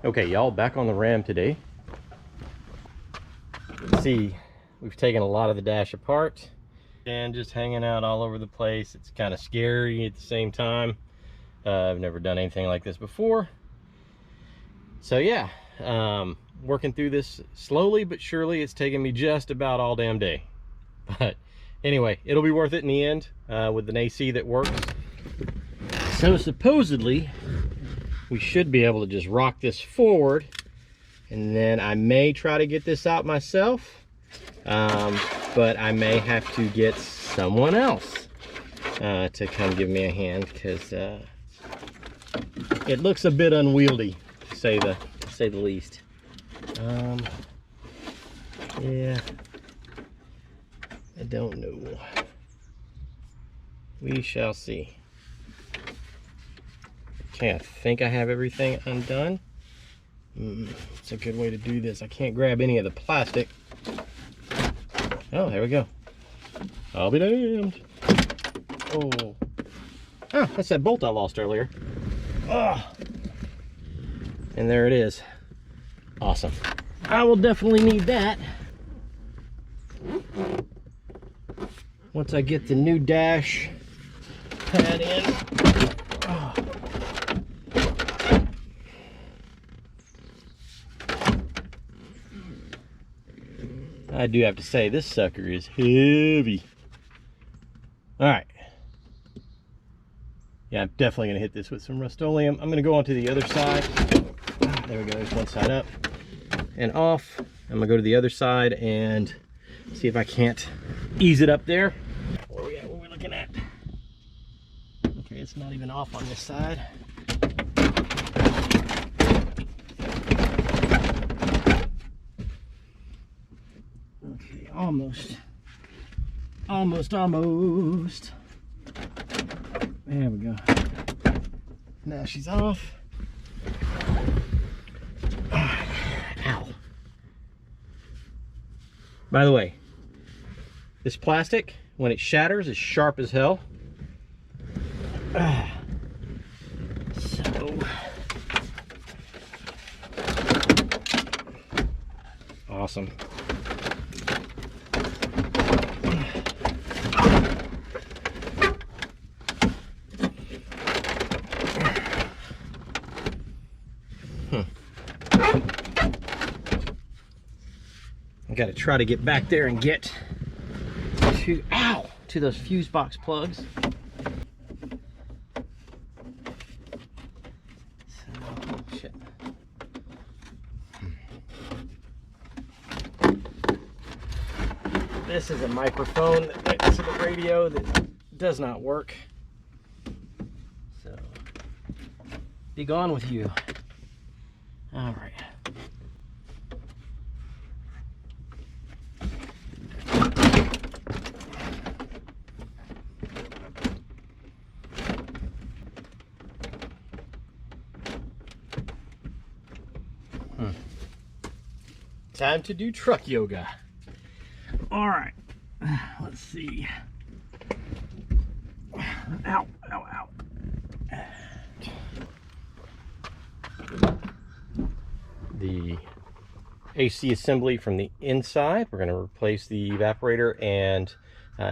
Okay, y'all, back on the Ram today. See, we've taken a lot of the dash apart and just hanging out all over the place. It's kind of scary at the same time. I've never done anything like this before. So yeah, working through this slowly but surely. It's taken me just about all damn day. But anyway, it'll be worth it in the end with an AC that works. So supposedly, we should be able to just rock this forward, and then I may try to get this out myself, but I may have to get someone else to come give me a hand, because it looks a bit unwieldy, to say the least. Yeah, I don't know. We shall see. Okay, I think I have everything undone. It's a good way to do this. I can't grab any of the plastic. Oh, there we go. I'll be damned. Oh, that's that bolt I lost earlier. Oh, and there it is. Awesome. I will definitely need that once I get the new dash pad in. Oh. I do have to say, this sucker is heavy. All right. Yeah, I'm definitely gonna hit this with some Rust-Oleum. I'm gonna go on to the other side. There we go, there's one side up and off. I'm gonna go to the other side and see if I can't ease it up there. Where we at? What are we looking at? Okay, it's not even off on this side. Okay, almost. There we go. Now she's off. Ow. By the way, this plastic, when it shatters, is sharp as hell. So awesome. I gotta try to get back there and get to those fuse box plugs. So, shit. This is a microphone next to the radio that does not work. So, be gone with you. All right. Time to do truck yoga. All right, let's see. Ow, ow, ow. The AC assembly from the inside, we're going to replace the evaporator and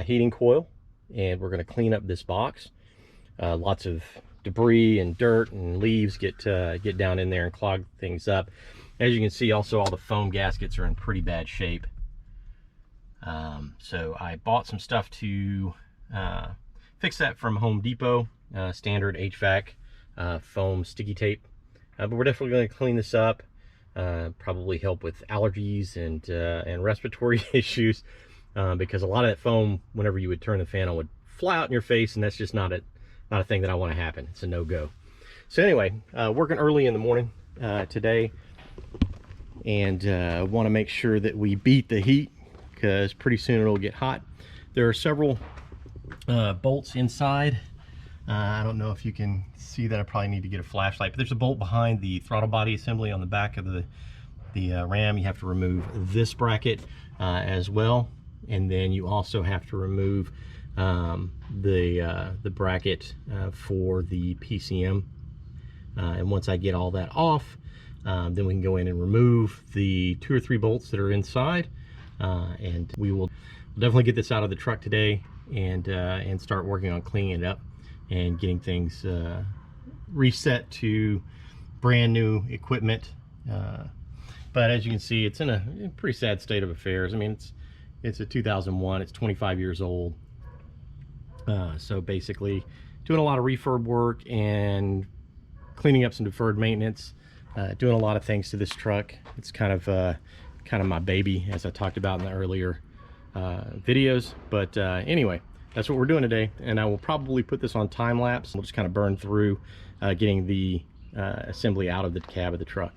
heating coil, and we're going to clean up this box. Lots of debris and dirt and leaves get down in there and clog things up. As you can see, also all the foam gaskets are in pretty bad shape. So I bought some stuff to fix that from Home Depot, standard HVAC foam sticky tape. But we're definitely going to clean this up, probably help with allergies and respiratory issues, because a lot of that foam, whenever you would turn the fan on, would fly out in your face, and that's just not a thing that I want to happen. It's a no-go. So anyway, working early in the morning today, and want to make sure that we beat the heat, because pretty soon it'll get hot. There are several bolts inside. I don't know if you can see that. I probably need to get a flashlight, but there's a bolt behind the throttle body assembly on the back of the Ram. You have to remove this bracket as well, and then you also have to remove the bracket for the PCM. And once I get all that off, Then we can go in and remove the 2 or 3 bolts that are inside, and we will definitely get this out of the truck today and start working on cleaning it up and getting things reset to brand new equipment. But as you can see, it's in a pretty sad state of affairs. I mean, it's a 2001, it's 25 years old. So basically doing a lot of refurb work and cleaning up some deferred maintenance, doing a lot of things to this truck. It's kind of my baby, as I talked about in the earlier videos. But anyway, that's what we're doing today, and I will probably put this on time lapse. We'll just kind of burn through getting the assembly out of the cab of the truck.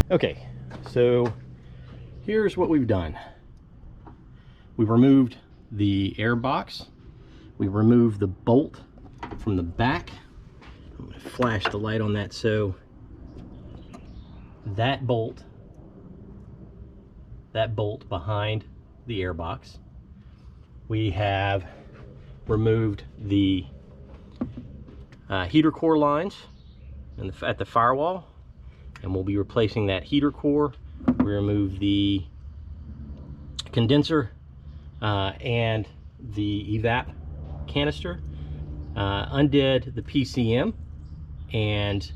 Okay, so here's what we've done. We've removed the air box. We removed the bolt from the back. I'm going to flash the light on that. So that bolt behind the air box. We have removed the heater core lines at the firewall, and we'll be replacing that heater core. We removed the condenser and the evap canister, undid the PCM, and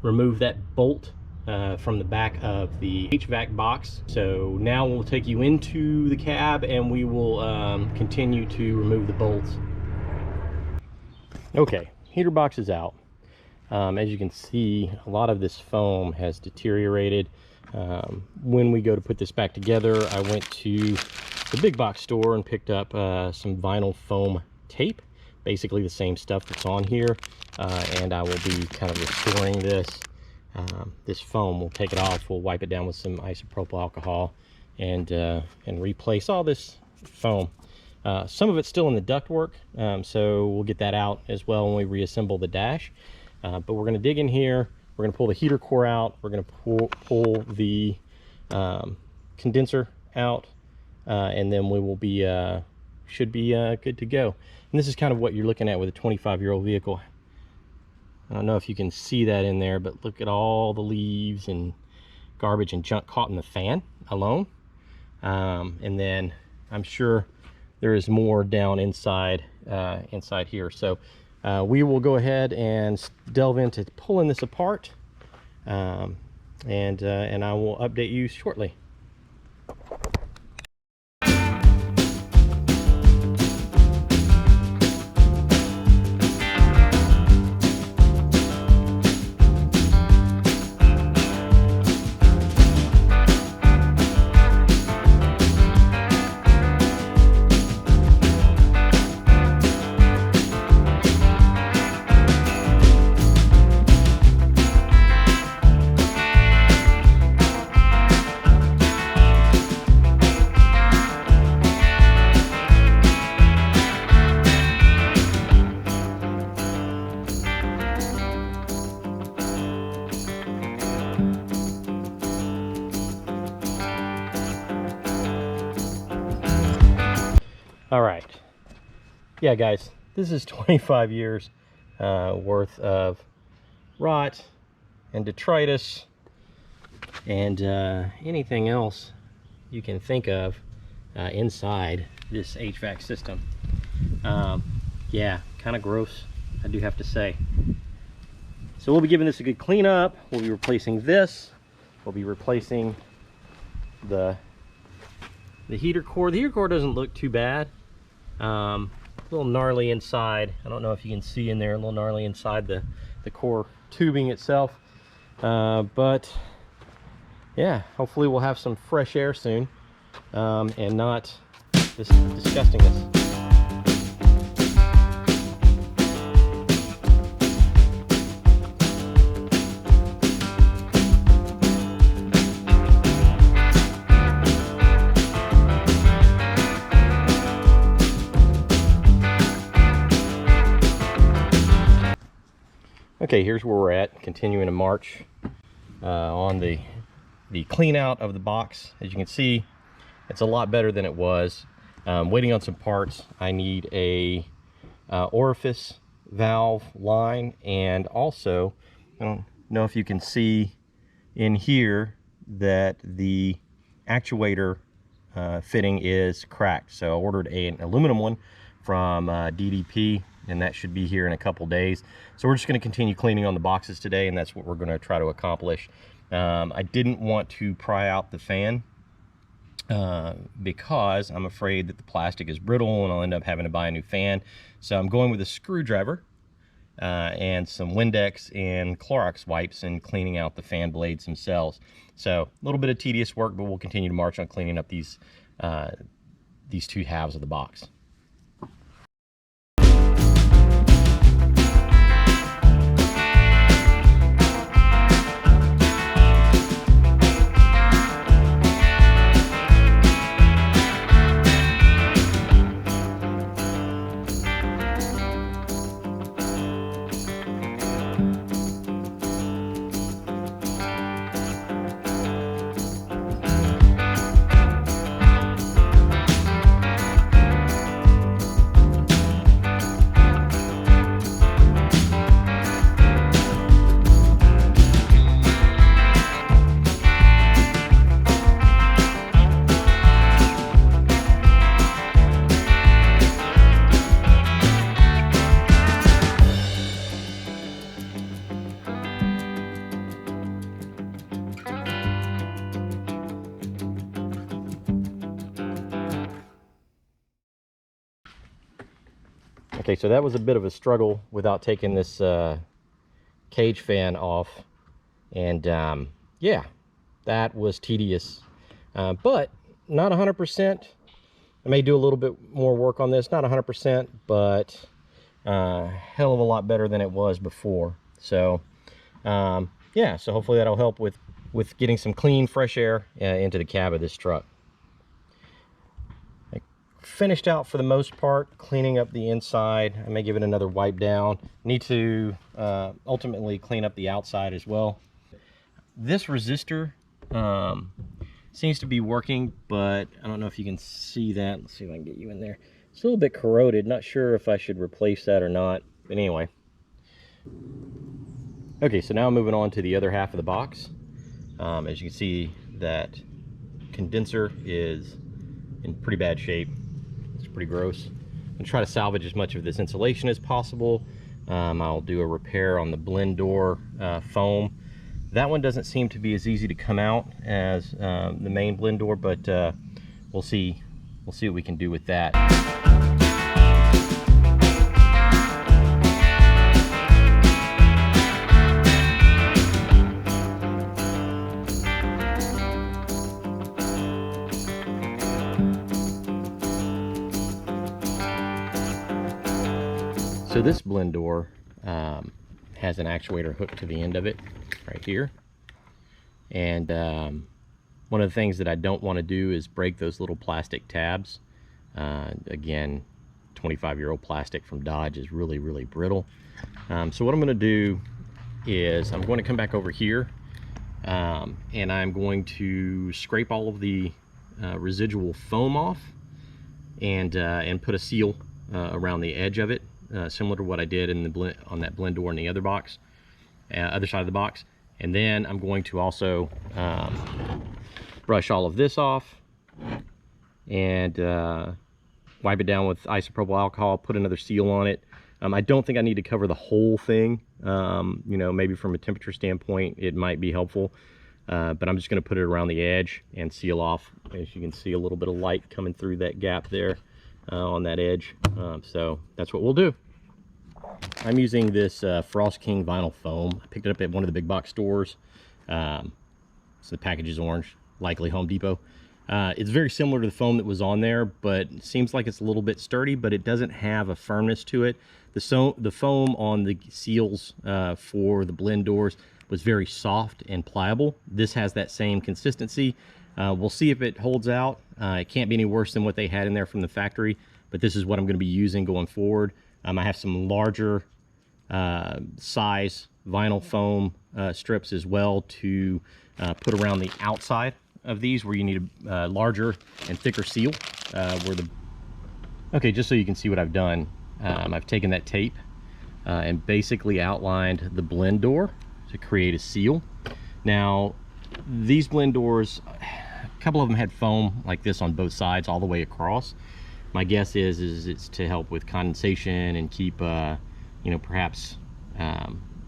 removed that bolt from the back of the HVAC box. So now we'll take you into the cab and we will continue to remove the bolts. Okay, heater box is out. As you can see, a lot of this foam has deteriorated. When we go to put this back together, I went to the big box store and picked up some vinyl foam tape, basically the same stuff that's on here, and I will be kind of restoring this foam. We'll take it off, we'll wipe it down with some isopropyl alcohol, and replace all this foam. Some of it's still in the ductwork, so we'll get that out as well when we reassemble the dash. But we're going to dig in here, we're going to pull the heater core out, we're going to pull the condenser out, and then we will be should be good to go. And this is kind of what you're looking at with a 25-year-old vehicle. I don't know if you can see that in there, but look at all the leaves and garbage and junk caught in the fan alone. And then I'm sure there is more down inside here. So we will go ahead and delve into pulling this apart, and I will update you shortly. All right, yeah guys, this is 25 years worth of rot and detritus and anything else you can think of inside this HVAC system. Yeah, kind of gross, I do have to say. So we'll be giving this a good cleanup. We'll be replacing this. We'll be replacing the heater core. The heater core doesn't look too bad. A little gnarly inside. I don't know if you can see in there, a little gnarly inside the core tubing itself. But yeah, hopefully we'll have some fresh air soon. and not this disgustingness. Okay, here's where we're at, continuing to march on the clean out of the box. As you can see, it's a lot better than it was. Waiting on some parts. I need a orifice valve line, and also, I don't know if you can see in here that the actuator fitting is cracked. So I ordered an aluminum one from DDP, and that should be here in a couple days. So we're just going to continue cleaning on the boxes today, and that's what we're going to try to accomplish. I didn't want to pry out the fan because I'm afraid that the plastic is brittle and I'll end up having to buy a new fan. So I'm going with a screwdriver and some Windex and Clorox wipes and cleaning out the fan blades themselves. So a little bit of tedious work, but we'll continue to march on cleaning up these two halves of the box. Okay, so that was a bit of a struggle without taking this cage fan off, and yeah, that was tedious, but not 100%. I may do a little bit more work on this, not 100%, but hell of a lot better than it was before. So yeah, so hopefully that'll help with getting some clean, fresh air into the cab of this truck. Finished out for the most part, cleaning up the inside. I may give it another wipe down. Need to ultimately clean up the outside as well. This resistor seems to be working, but I don't know if you can see that. Let's see if I can get you in there. It's a little bit corroded. Not sure if I should replace that or not, but anyway. Okay, so now moving on to the other half of the box. As you can see, that condenser is in pretty bad shape. Pretty gross. I'm gonna try to salvage as much of this insulation as possible. I'll do a repair on the blend door foam. That one doesn't seem to be as easy to come out as the main blend door, but we'll see what we can do with that. So this blend door has an actuator hooked to the end of it right here, and one of the things that I don't want to do is break those little plastic tabs. Again, 25-year-old plastic from Dodge is really brittle. So what I'm going to do is I'm going to come back over here and I'm going to scrape all of the residual foam off and put a seal around the edge of it. Similar to what I did in the on that blend door in the other box, other side of the box. And then I'm going to also brush all of this off and wipe it down with isopropyl alcohol, put another seal on it. I don't think I need to cover the whole thing. You know, maybe from a temperature standpoint, it might be helpful. But I'm just going to put it around the edge and seal off. As you can see, a little bit of light coming through that gap there on that edge. So that's what we'll do. I'm using this Frost King vinyl foam. I picked it up at one of the big box stores. So the package is orange, likely Home Depot. It's very similar to the foam that was on there, but it seems like it's a little bit sturdy, but it doesn't have a firmness to it. The foam on the seals for the blend doors was very soft and pliable. This has that same consistency. We'll see if it holds out. It can't be any worse than what they had in there from the factory, but this is what I'm going to be using going forward. I have some larger size vinyl foam strips as well to put around the outside of these, where you need a larger and thicker seal. Okay, just so you can see what I've done, I've taken that tape and basically outlined the blend door to create a seal. Now, these blend doors, a couple of them had foam like this on both sides all the way across. My guess is it's to help with condensation and keep you know, perhaps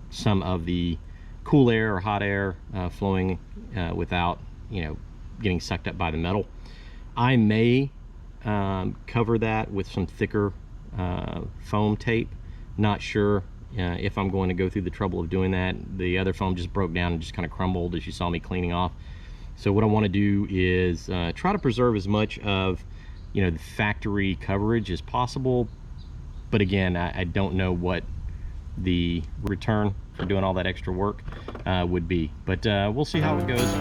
some of the cool air or hot air flowing without, you know, getting sucked up by the metal. I may cover that with some thicker foam tape. Not sure if I'm going to go through the trouble of doing that. The other foam just broke down and just kind of crumbled, as you saw me cleaning off. So what I want to do is try to preserve as much of, you know, the factory coverage as possible. But again, I don't know what the return for doing all that extra work would be, but we'll see how it goes.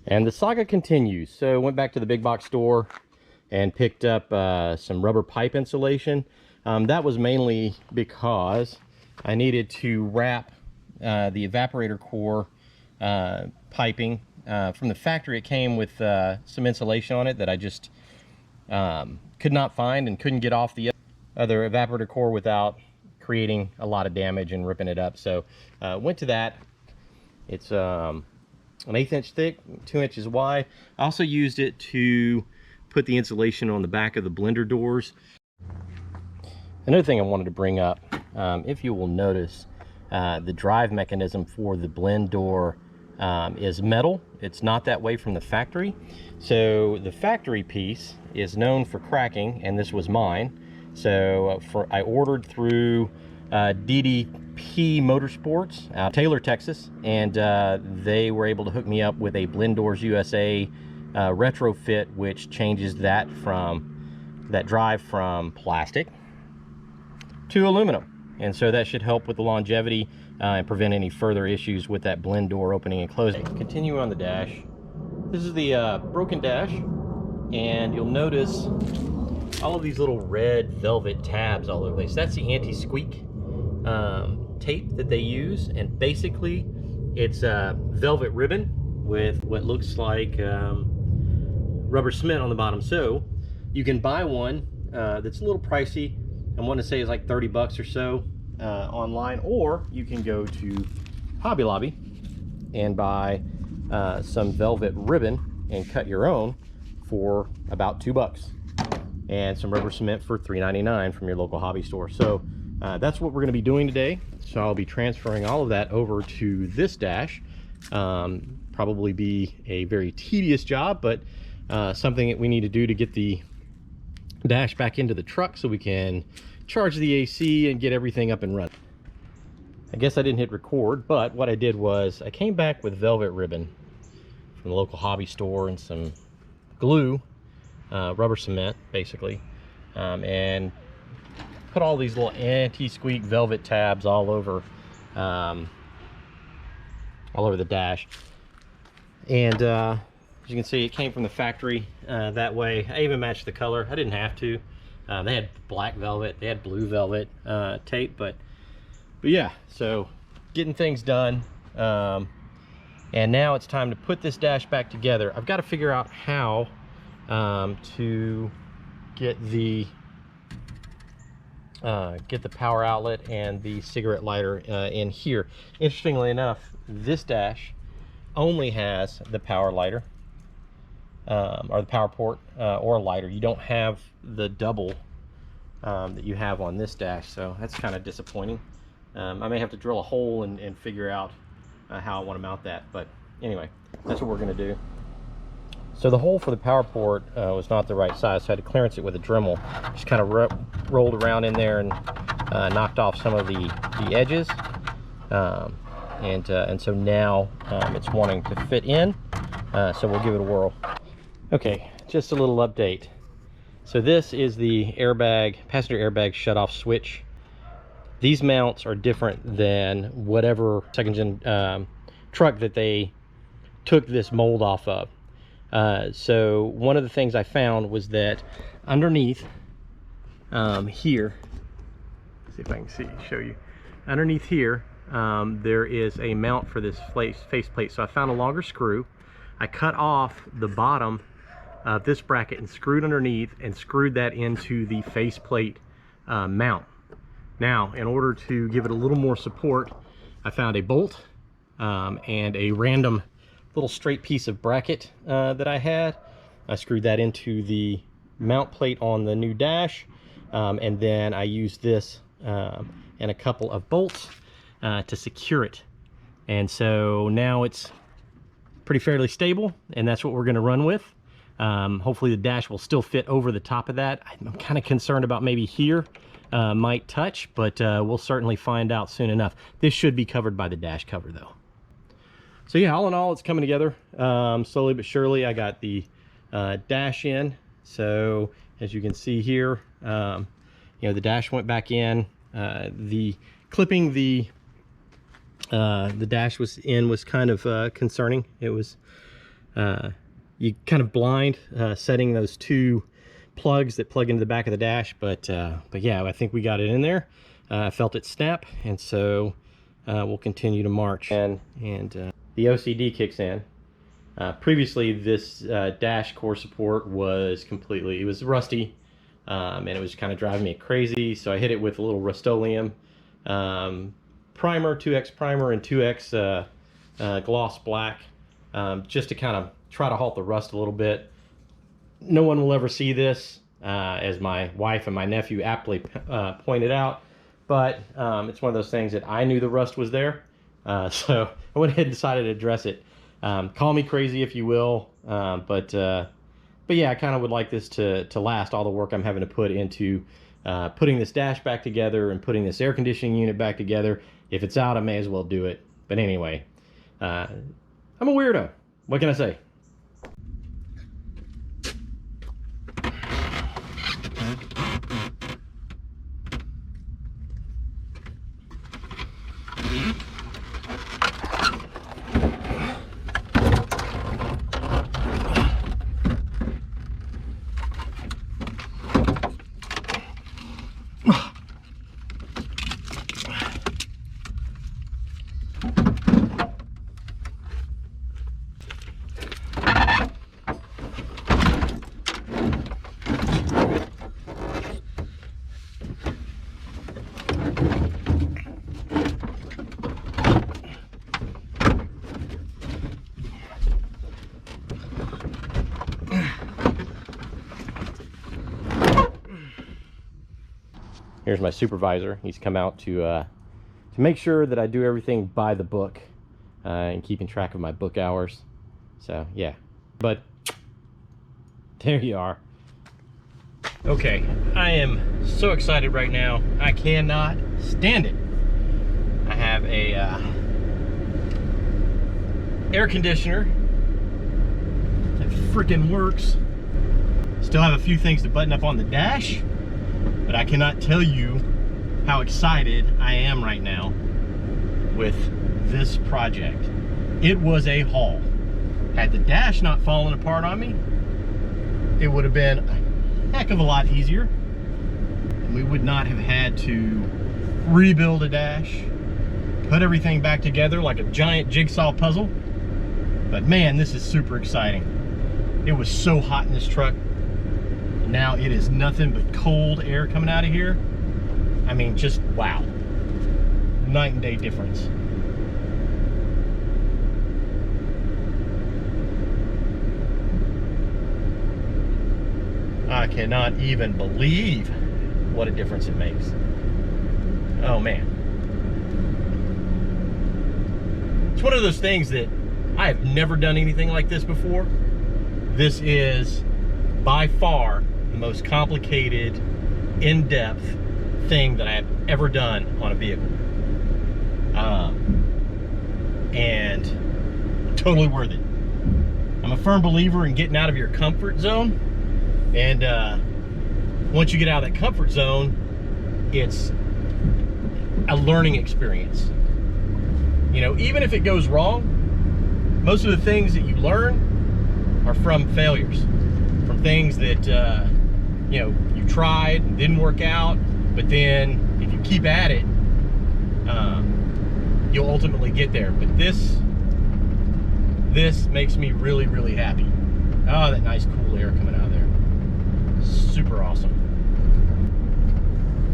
And the saga continues. So I went back to the big box store and picked up some rubber pipe insulation. That was mainly because I needed to wrap the evaporator core piping. From the factory, it came with some insulation on it that I just could not find and couldn't get off the other evaporator core without creating a lot of damage and ripping it up. So went to that. It's an 1/8 inch thick, 2 inches wide. I also used it to put the insulation on the back of the blender doors. Another thing I wanted to bring up, if you will notice, the drive mechanism for the blend door is metal. It's not that way from the factory. So the factory piece is known for cracking, and this was mine. So I ordered through DDP Motorsports out of Taylor, Texas, and they were able to hook me up with a Blend Doors USA retrofit, which changes that drive from plastic to aluminum. And so that should help with the longevity and prevent any further issues with that blend door opening and closing. Continue on the dash. This is the broken dash, and you'll notice all of these little red velvet tabs all over the place. That's the anti-squeak tape that they use, and basically it's velvet ribbon with what looks like rubber cement on the bottom. So you can buy one that's a little pricey. I want to say it's like 30 bucks or so online, or you can go to Hobby Lobby and buy some velvet ribbon and cut your own for about 2 bucks, and some rubber cement for $3.99 from your local hobby store. So that's what we're going to be doing today. So I'll be transferring all of that over to this dash. Probably be a very tedious job, but something that we need to do to get the dash back into the truck so we can charge the AC and get everything up and running. I guess I didn't hit record, but what I did was I came back with velvet ribbon from the local hobby store and some glue, rubber cement basically, and put all these little anti-squeak velvet tabs all over the dash. And as you can see, it came from the factory that way. I even matched the color. I didn't have to. They had black velvet, they had blue velvet tape, but yeah, so getting things done. And now it's time to put this dash back together. I've got to figure out how to get the get the power outlet and the cigarette lighter in here. Interestingly enough, this dash only has the power lighter or the power port or lighter. You don't have the double that you have on this dash, so that's kind of disappointing. I may have to drill a hole and figure out how I want to mount that, but anyway, that's what we're going to do. So the hole for the power port was not the right size, so I had to clearance it with a Dremel. Just kind of rolled around in there and knocked off some of the edges. And so now it's wanting to fit in, so we'll give it a whirl. Okay, just a little update. So this is the airbag, passenger airbag shutoff switch. These mounts are different than whatever second-gen truck that they took this mold off of. So one of the things I found was that underneath here, see if I can show you. Underneath here, there is a mount for this faceplate. So I found a longer screw. I cut off the bottom of this bracket and screwed underneath and screwed that into the faceplate mount. Now, in order to give it a little more support, I found a bolt and a random little straight piece of bracket that I had. I screwed that into the mount plate on the new dash, and then I used this and a couple of bolts to secure it. And so now it's pretty fairly stable, and that's what we're going to run with. Hopefully the dash will still fit over the top of that. I'm kind of concerned about maybe here might touch, but we'll certainly find out soon enough. This should be covered by the dash cover though. So yeah, all in all, it's coming together slowly but surely. I got the dash in. So as you can see here, you know, the dash went back in. The clipping the dash was in was kind of concerning. It was you kind of blind setting those two plugs that plug into the back of the dash, but yeah, I think we got it in there. I felt it snap, and so we'll continue to march. And the OCD kicks in. Previously, this dash core support was completely, it was rusty, and it was kind of driving me crazy. So I hit it with a little Rust-Oleum primer, 2X primer and 2X gloss black, just to kind of try to halt the rust a little bit. No one will ever see this, as my wife and my nephew aptly pointed out, but it's one of those things that I knew the rust was there. So I went ahead and decided to address it. Call me crazy if you will, but yeah, I kind of would like this to last all the work I'm having to put into putting this dash back together and putting this air conditioning unit back together. If it's out, I may as well do it. But anyway, I'm a weirdo. What can I say? Here's my supervisor. He's come out to make sure that I do everything by the book and keeping track of my book hours. So yeah, but there you are. Okay, I am so excited right now. I cannot stand it. I have a air conditioner that freaking works. Still have a few things to button up on the dash, but I cannot tell you how excited I am right now with this project. It was a haul. Had the dash not fallen apart on me, it would have been a heck of a lot easier. And we would not have had to rebuild a dash, put everything back together like a giant jigsaw puzzle. But man, this is super exciting. It was so hot in this truck. Now it is nothing but cold air coming out of here. I mean, just wow. Night and day difference. I cannot even believe what a difference it makes. Oh man. It's one of those things that I have never done anything like this before. This is by far the most complicated, in-depth thing that I have ever done on a vehicle. And totally worth it. I'm a firm believer in getting out of your comfort zone. And once you get out of that comfort zone, it's a learning experience. You know, even if it goes wrong, most of the things that you learn are from failures, from things that you know, you tried and didn't work out, but then if you keep at it, you'll ultimately get there. But this makes me really, really happy. Oh, that nice cool air coming out of there. Super awesome.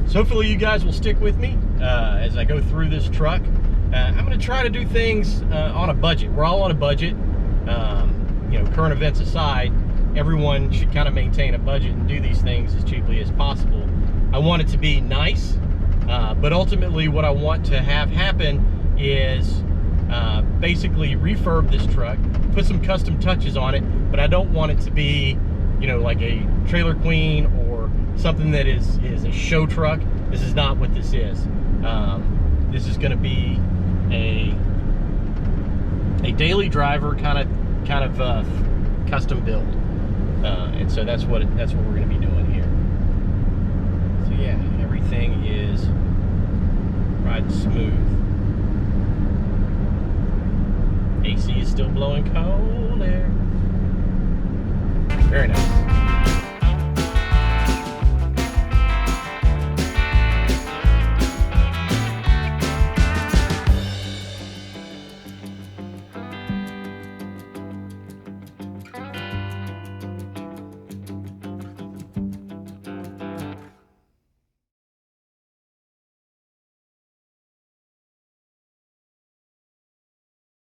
So hopefully you guys will stick with me as I go through this truck. I'm going to try to do things on a budget. We're all on a budget. You know, current events aside, everyone should kind of maintain a budget and do these things as cheaply as possible. I want it to be nice, but ultimately what I want to have happen is basically refurb this truck, put some custom touches on it, but I don't want it to be, you know, like a trailer queen or something that is a show truck. This is not what this is. This is going to be a daily driver kind of custom build, and so that's what we're going to be doing here. So yeah, everything is riding smooth. AC is still blowing cold air. Very nice.